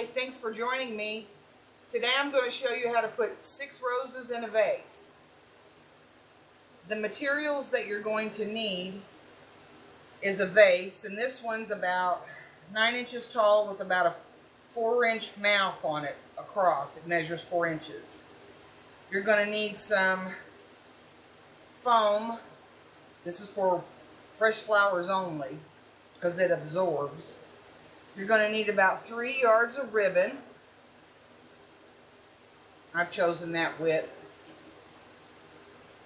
Hi, thanks for joining me. Today I'm going to show you how to put 6 roses in a vase. The materials that you're going to need is a vase, and this one's about 9 inches tall with about a 4-inch mouth on it across. It measures 4 inches. You're going to need some foam. This is for fresh flowers only because it absorbs. You're going to need about 3 yards of ribbon. I've chosen that width.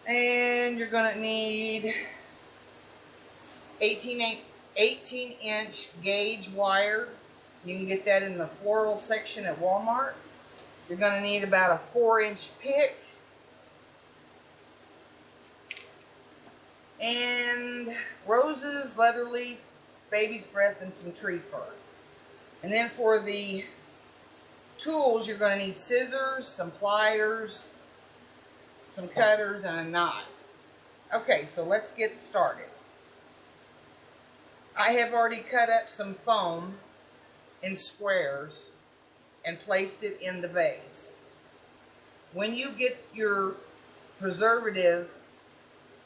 And you're going to need 18-inch gauge wire. You can get that in the floral section at Walmart. You're going to need about a 4-inch pick. And roses, leather leaf, baby's breath, and some tree fern. And then for the tools, you're going to need scissors, some pliers, some cutters, and a knife. Okay, so let's get started. I have already cut up some foam in squares and placed it in the vase. When you get your preservative,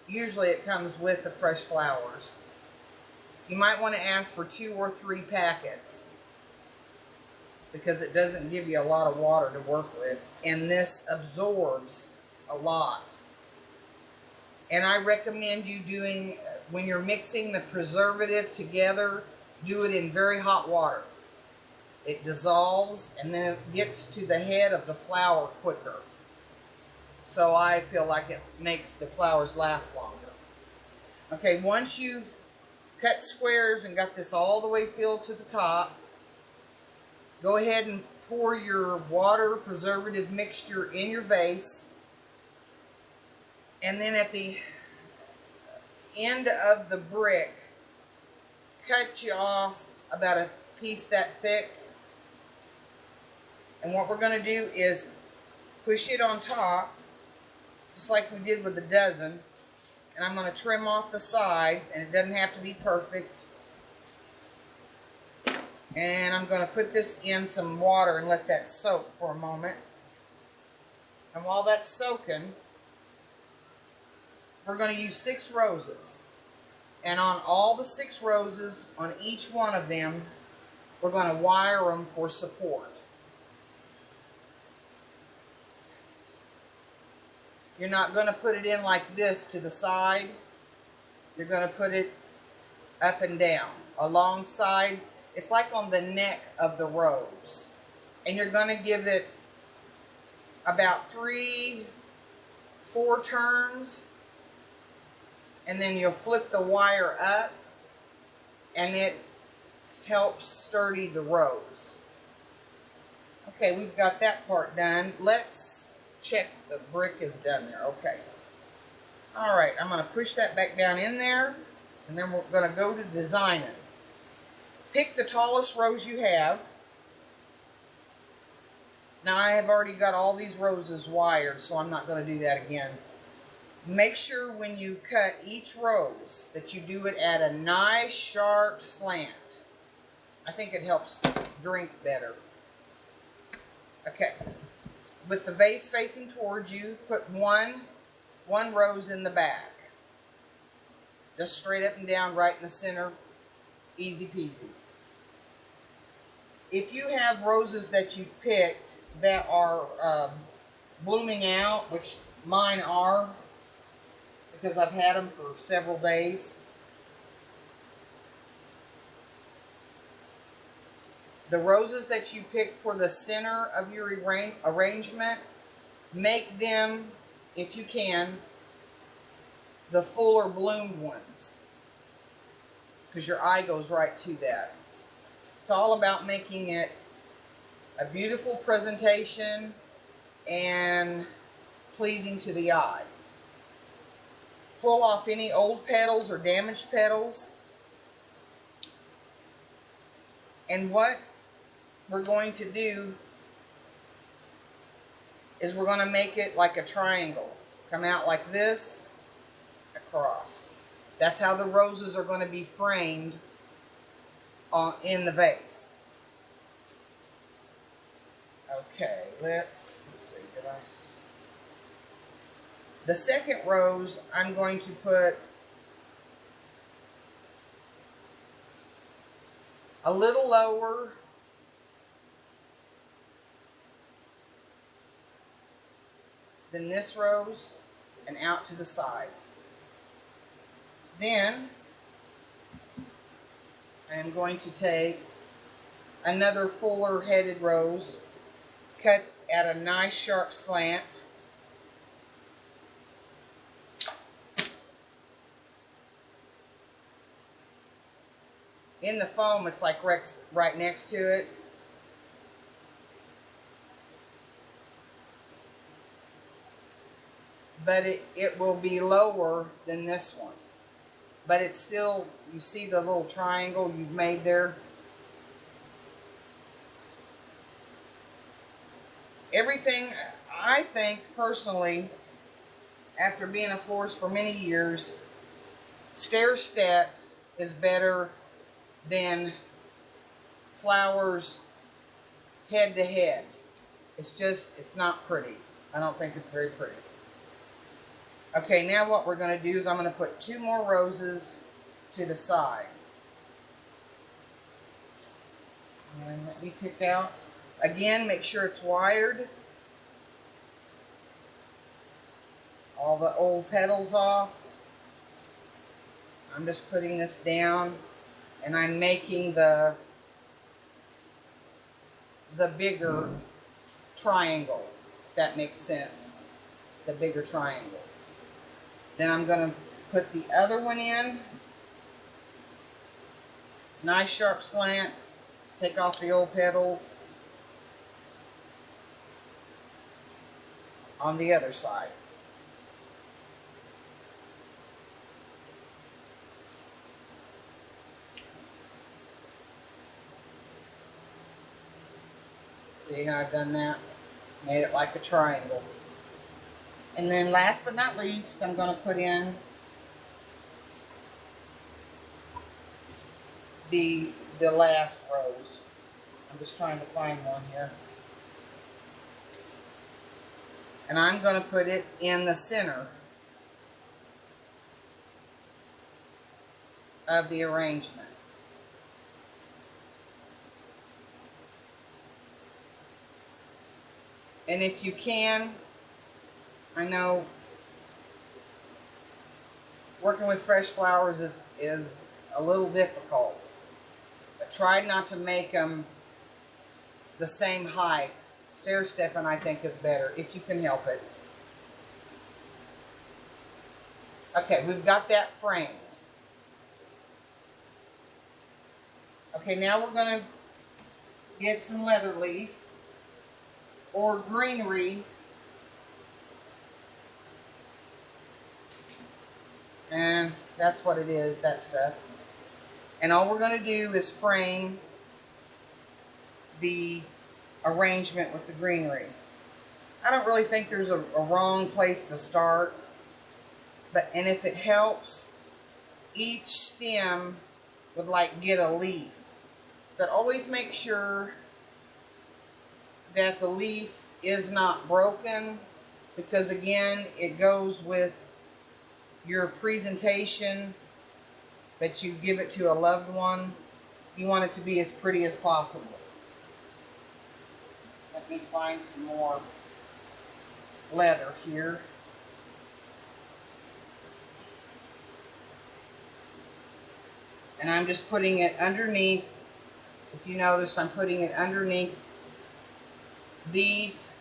usually it comes with the fresh flowers. You might want to ask for 2 or 3 packets because it doesn't give you a lot of water to work with, and this absorbs a lot. And I recommend you doing, when you're mixing the preservative together, do it in very hot water. It dissolves and then it gets to the head of the flower quicker. So I feel like it makes the flowers last longer. Okay, once you've cut squares and got this all the way filled to the top, go ahead and pour your water preservative mixture in your vase. And then at the end of the brick, cut you off about a piece that thick. And what we're going to do is push it on top, just like we did with the dozen. And I'm going to trim off the sides, and it doesn't have to be perfect. And I'm going to put this in some water and let that soak for a moment. And while that's soaking, we're going to use 6 roses. And on all the 6 roses, on each one of them, we're going to wire them for support. You're not going to put it in like this to the side. You're going to put it up and down, alongside. It's like on the neck of the rose. And you're going to give it about 3-4 turns. And then you'll flip the wire up, and it helps sturdy the rose. Okay, we've got that part done. Let's check the brick is done there. Okay. Alright, I'm going to push that back down in there, and then we're going to go to designing. Pick the tallest rose you have. Now I have already got all these roses wired, so I'm not going to do that again. Make sure when you cut each rose that you do it at a nice sharp slant. I think it helps drink better. Okay. With the vase facing towards you, put one rose in the back. Just straight up and down, right in the center. Easy peasy. If you have roses that you've picked that are blooming out, which mine are, because I've had them for several days, the roses that you pick for the center of your arrangement, make them, if you can, the fuller bloomed ones, because your eye goes right to that. It's all about making it a beautiful presentation and pleasing to the eye. Pull off any old petals or damaged petals. And what we're going to do is we're going to make it like a triangle. Come out like this, across. That's how the roses are going to be framed in the vase. Okay, let's see, the second rose, I'm going to put a little lower than this rose and out to the side. Then I am going to take another fuller headed rose, cut at a nice sharp slant. In the foam, it's like right next to it. But it will be lower than this one. But it's still, you see the little triangle you've made there? Everything, I think personally, after being a florist for many years, stair step is better than flowers head to head. It's not pretty. I don't think it's very pretty. Okay, now what we're going to do is I'm going to put 2 more roses to the side. And let me pick out. Again, make sure it's wired. All the old petals off. I'm just putting this down, and I'm making the bigger triangle, if that makes sense. The bigger triangle. Then I'm going to put the other one in. Nice sharp slant. Take off the old petals on the other side. See how I've done that? It's made it like a triangle. And then last but not least, I'm going to put in the last rose. I'm just trying to find one here. And I'm going to put it in the center of the arrangement. And if you can, I know working with fresh flowers is a little difficult. But try not to make them the same height. Stair stepping, I think, is better, if you can help it. Okay, we've got that framed. Okay, now we're going to get some leather leaf or greenery. And that's what it is, that stuff. And all we're going to do is frame the arrangement with the greenery. I don't really think there's a wrong place to start. And if it helps, each stem would like get a leaf. But always make sure that the leaf is not broken, because again, it goes with your presentation that you give it to a loved one. You want it to be as pretty as possible. Let me find some more leather here. And I'm just putting it underneath. If you noticed, I'm putting it underneath these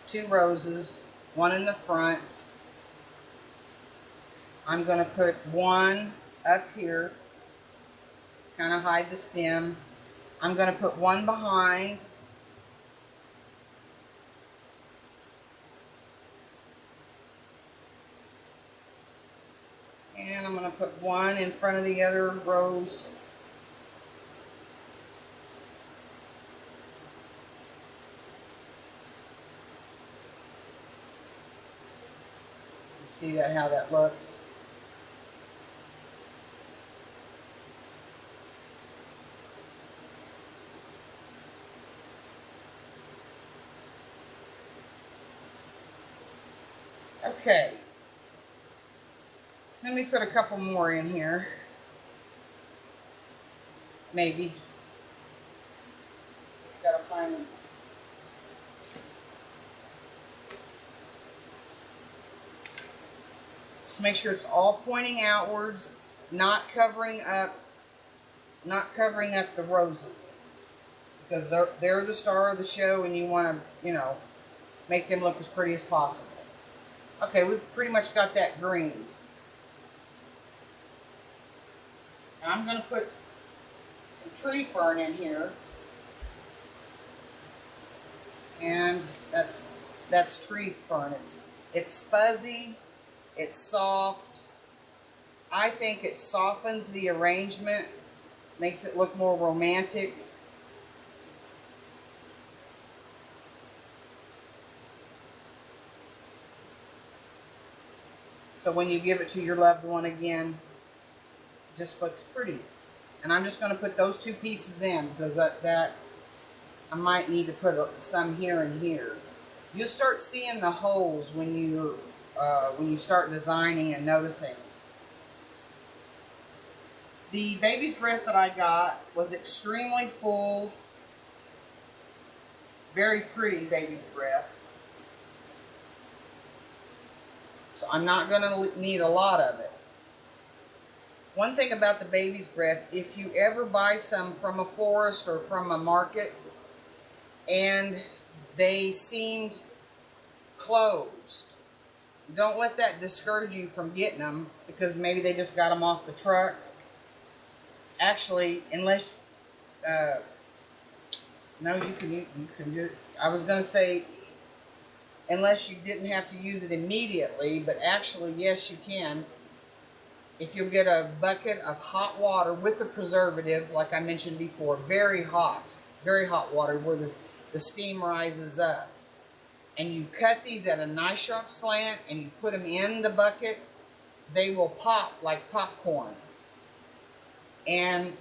2 roses, one in the front. I'm going to put one up here, kind of hide the stem. I'm going to put one behind. And I'm going to put one in front of the other rose. You see that, how that looks? Okay. Let me put a couple more in here. Maybe. Just gotta find them. Just make sure it's all pointing outwards, not covering up the roses, because they're the star of the show, and you want to, you know, make them look as pretty as possible. Okay, we've pretty much got that green. Now I'm going to put some tree fern in here, and that's tree fern. It's fuzzy, it's soft. I think it softens the arrangement, makes it look more romantic. So when you give it to your loved one again, it just looks pretty. And I'm just going to put those two pieces in, because that I might need to put some here and here. You'll start seeing the holes when you start designing and noticing. The baby's breath that I got was extremely full, very pretty baby's breath. So I'm not going to need a lot of it. One thing about the baby's breath, if you ever buy some from a florist or from a market and they seemed closed, don't let that discourage you from getting them, because maybe they just got them off the truck. Actually, unless, no, you can do it. I was going to say, unless you didn't have to use it immediately, but actually, yes, you can. If you'll get a bucket of hot water with the preservative, like I mentioned before, very hot water where the steam rises up, and you cut these at a nice sharp slant and you put them in the bucket, they will pop like popcorn. And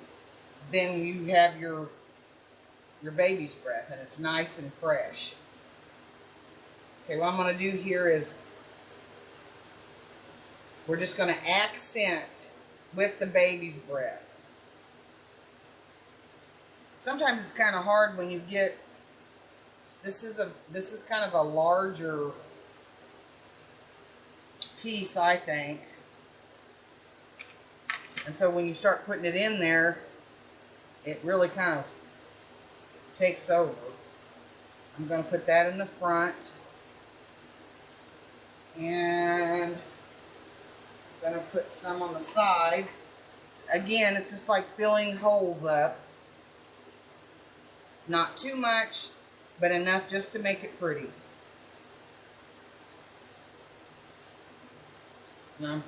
then you have your baby's breath, and it's nice and fresh. Okay, what I'm going to do here is we're just going to accent with the baby's breath. Sometimes it's kind of hard when you get, this is kind of a larger piece, I think. And so when you start putting it in there, it really kind of takes over. I'm going to put that in the front. And I'm going to put some on the sides. Again, it's just like filling holes up. Not too much, but enough just to make it pretty. And I'm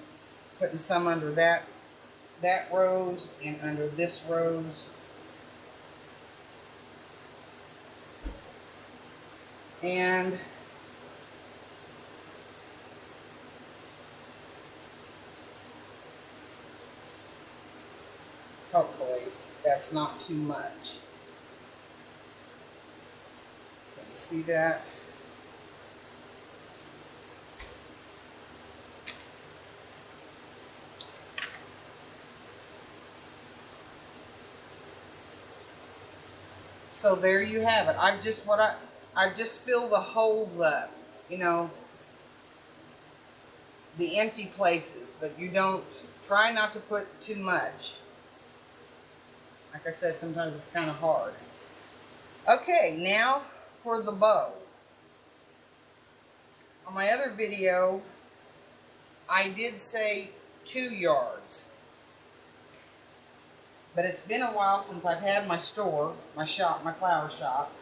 putting some under that rose and under this rose. And hopefully that's not too much. Can you see that? So there you have it. I've just filled the holes up, you know, the empty places, but you don't, try not to put too much. Like I said, sometimes it's kind of hard. Okay, now for the bow. On my other video, I did say 2 yards. But it's been a while since I've had my store, my shop, my flower shop.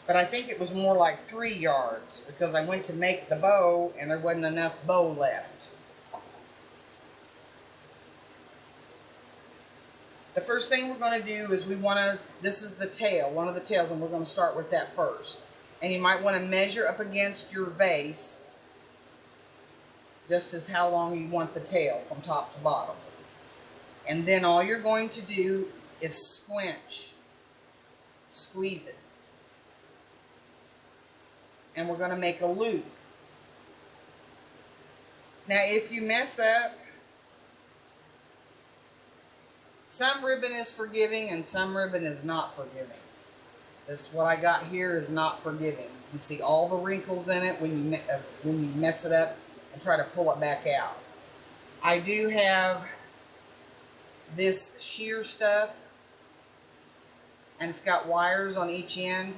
But I think it was more like 3 yards, because I went to make the bow and there wasn't enough bow left. The first thing we're going to do is this is the tail, one of the tails, and we're going to start with that first. And you might want to measure up against your vase, just as how long you want the tail from top to bottom. And then all you're going to do is squeeze it. And we're going to make a loop. Now if you mess up, some ribbon is forgiving and some ribbon is not forgiving. This, what I got here, is not forgiving. You can see all the wrinkles in it when you mess it up and try to pull it back out. I do have this sheer stuff, and it's got wires on each end.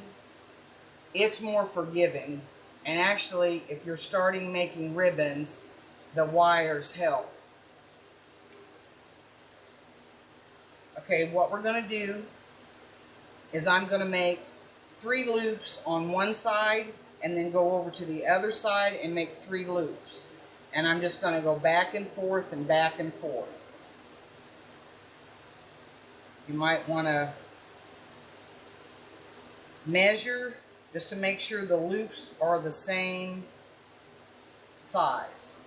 It's more forgiving, and actually, if you're starting making ribbons, the wires help. Okay, what we're going to do is I'm going to make 3 loops on one side and then go over to the other side and make 3 loops. And I'm just going to go back and forth and back and forth. You might want to measure just to make sure the loops are the same size.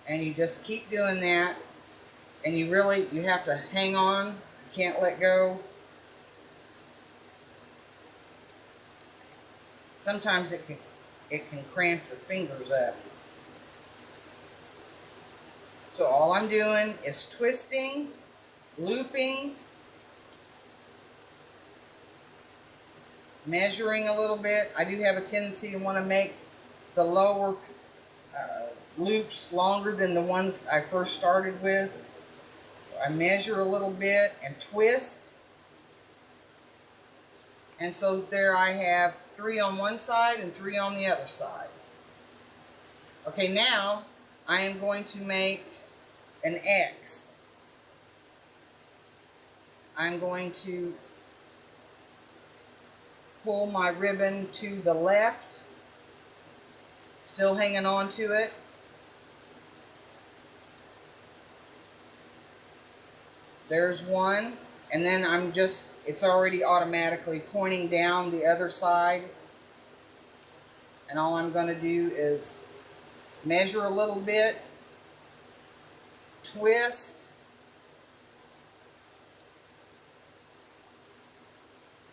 And you just keep doing that, and you have to hang on. You can't let go. Sometimes it can cramp your fingers up. So all I'm doing is twisting, looping, measuring a little bit. I do have a tendency to want to make the lower loops longer than the ones I first started with. So I measure a little bit and twist. And so there I have 3 on one side and 3 on the other side. Okay, now I am going to make an X. I'm going to pull my ribbon to the left, still hanging on to it. There's one, and then it's already automatically pointing down the other side. And all I'm going to do is measure a little bit, twist,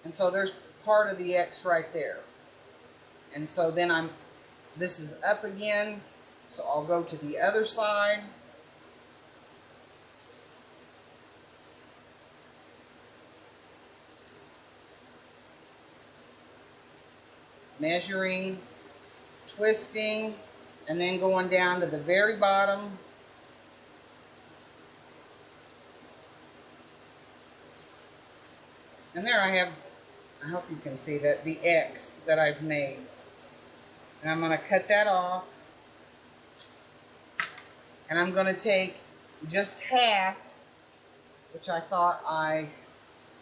and so there's part of the X right there. And so then this is up again, so I'll go to the other side. Measuring, twisting, and then going down to the very bottom. And there I hope you can see that, the X that I've made. And I'm going to cut that off. And I'm going to take just half, which I thought I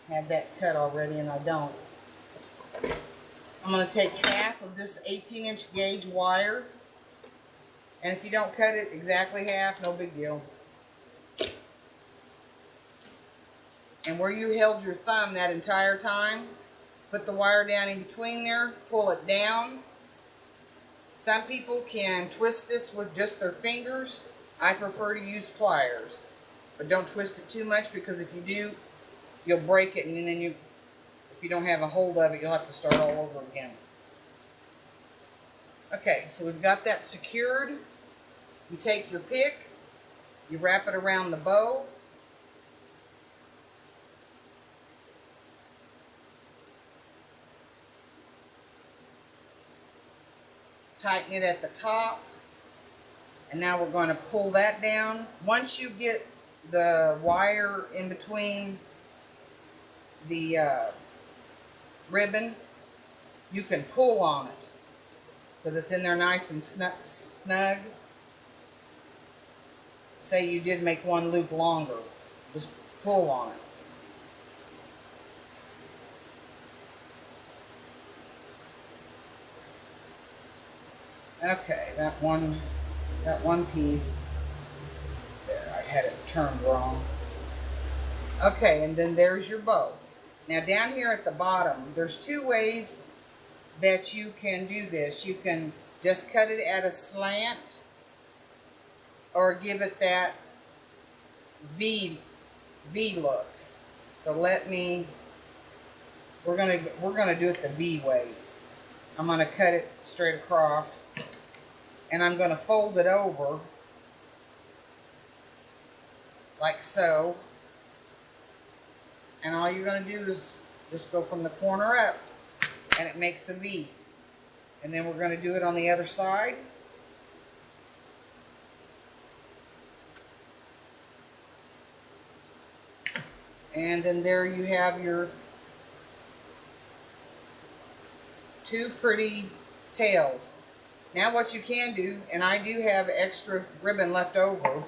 had that cut already, and I don't. I'm going to take half of this 18-inch gauge wire, and if you don't cut it exactly half, no big deal. And where you held your thumb that entire time, put the wire down in between there, pull it down. Some people can twist this with just their fingers. I prefer to use pliers, but don't twist it too much, because if you do, you'll break it, and then if you don't have a hold of it, you'll have to start all over again. Okay, so we've got that secured. You take your pick, you wrap it around the bow. Tighten it at the top. And now we're going to pull that down. Once you get the wire in between the ribbon, you can pull on it because it's in there nice and snug. Say you did make one loop longer, just pull on it. Okay, that one piece there, I had it turned wrong. Okay, and then there's your bow. Now down here at the bottom, there's 2 ways that you can do this. You can just cut it at a slant, or give it that V look. So let me we're gonna do it the V way. I'm gonna cut it straight across, and I'm gonna fold it over like so. And all you're gonna do is just go from the corner up, and it makes a V. And then we're gonna do it on the other side. And then there you have your two pretty tails. Now what you can do, and I do have extra ribbon left over,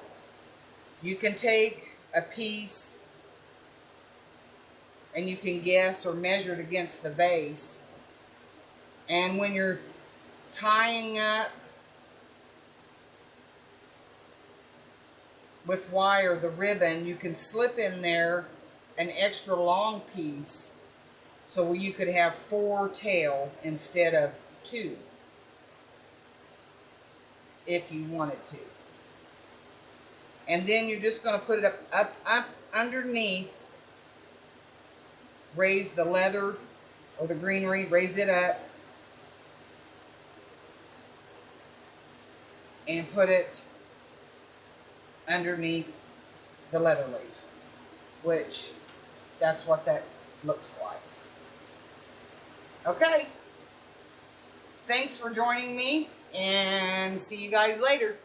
you can take a piece and you can guess or measure it against the vase. And when you're tying up with wire the ribbon, you can slip in there an extra long piece, so you could have 4 tails instead of 2 if you wanted to. And then you're just going to put it up underneath, raise the leather or the greenery, raise it up, and put it underneath the leather leaf, which that's what that looks like. Okay, thanks for joining me, and see you guys later.